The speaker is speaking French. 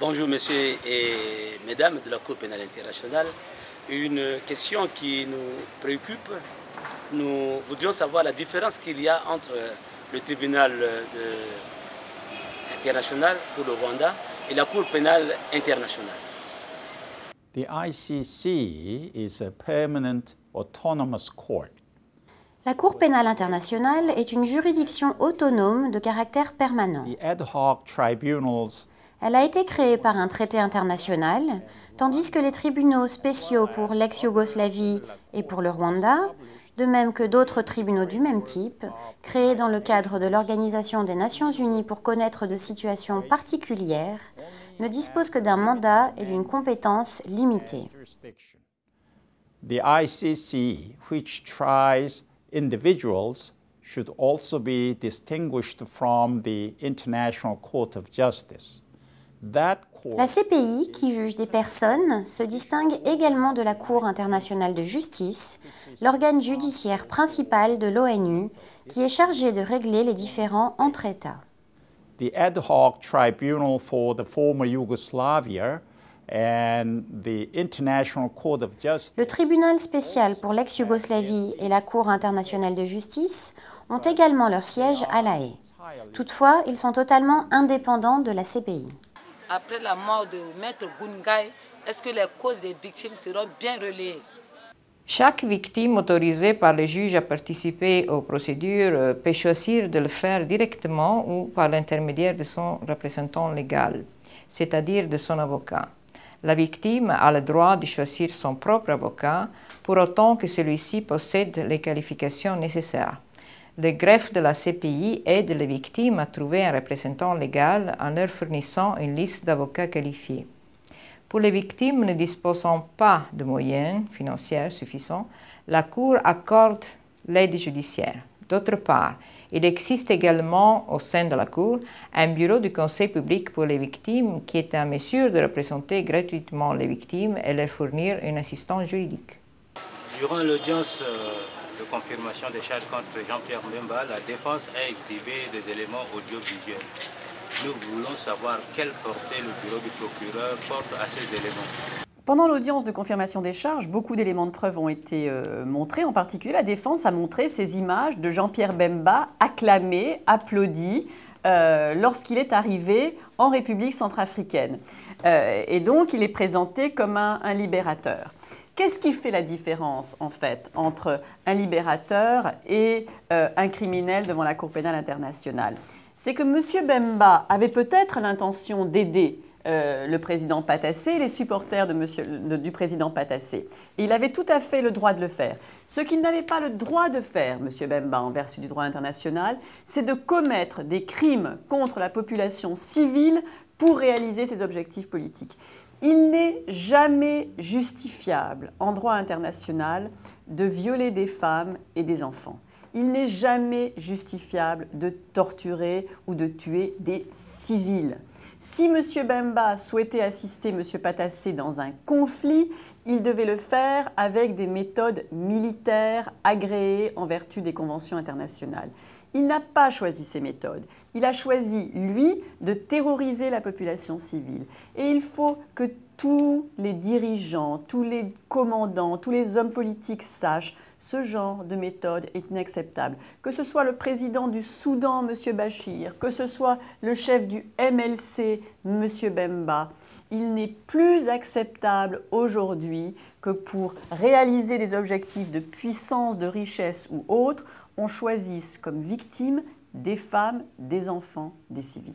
Bonjour messieurs et mesdames de la Cour pénale internationale. Une question qui nous préoccupe. Nous voudrions savoir la différence qu'il y a entre le tribunal international pour le Rwanda et la Cour pénale internationale. The ICC is a permanent autonomous court. La Cour pénale internationale est une juridiction autonome de caractère permanent. The ad hoc tribunals Elle a été créée par un traité international, tandis que les tribunaux spéciaux pour l'ex-Yougoslavie et pour le Rwanda, de même que d'autres tribunaux du même type, créés dans le cadre de l'Organisation des Nations Unies pour connaître de situations particulières, ne disposent que d'un mandat et d'une compétence limitée. The ICC, which tries individuals, should also be distinguished from the International Court of Justice. La CPI, qui juge des personnes, se distingue également de la Cour internationale de justice, l'organe judiciaire principal de l'ONU, qui est chargé de régler les différends entre États. The ad hoc tribunal for the former Yugoslavia and the International Court of Justice. Le tribunal spécial pour l'ex-Yougoslavie et la Cour internationale de justice ont également leur siège à La Haye. Toutefois, ils sont totalement indépendants de la CPI. Après la mort de Maître Goungaï, est-ce que les causes des victimes seront bien relayées? Chaque victime autorisée par le juge à participer aux procédures peut choisir de le faire directement ou par l'intermédiaire de son représentant légal, c'est-à-dire de son avocat. La victime a le droit de choisir son propre avocat pour autant que celui-ci possède les qualifications nécessaires. Le greffe de la CPI aide les victimes à trouver un représentant légal en leur fournissant une liste d'avocats qualifiés. Pour les victimes ne disposant pas de moyens financiers suffisants, la Cour accorde l'aide judiciaire. D'autre part, il existe également au sein de la Cour un bureau du Conseil public pour les victimes qui est en mesure de représenter gratuitement les victimes et leur fournir une assistance juridique. Durant l'audience de confirmation des charges contre Jean-Pierre Bemba, la défense a exhibé des éléments audiovisuels. Nous voulons savoir quelle portée le bureau du procureur porte à ces éléments. Pendant l'audience de confirmation des charges, beaucoup d'éléments de preuve ont été montrés. En particulier, la défense a montré ces images de Jean-Pierre Bemba acclamé, applaudi, lorsqu'il est arrivé en République centrafricaine. Et donc, il est présenté comme un libérateur. Qu'est-ce qui fait la différence, en fait, entre un libérateur et un criminel devant la Cour pénale internationale? C'est que M. Bemba avait peut-être l'intention d'aider le président Patassé, les supporters du président Patassé. Et il avait tout à fait le droit de le faire. Ce qu'il n'avait pas le droit de faire, M. Bemba, en vertu du droit international, c'est de commettre des crimes contre la population civile pour réaliser ses objectifs politiques. Il n'est jamais justifiable en droit international de violer des femmes et des enfants. Il n'est jamais justifiable de torturer ou de tuer des civils. Si M. Bemba souhaitait assister M. Patassé dans un conflit, il devait le faire avec des méthodes militaires agréées en vertu des conventions internationales. Il n'a pas choisi ces méthodes. Il a choisi, lui, de terroriser la population civile. Et il faut que tous les dirigeants, tous les commandants, tous les hommes politiques sachent ce genre de méthode est inacceptable. Que ce soit le président du Soudan, M. Bachir, que ce soit le chef du MLC, M. Bemba, il n'est plus acceptable aujourd'hui que pour réaliser des objectifs de puissance, de richesse ou autres, on choisisse comme victimes des femmes, des enfants, des civils.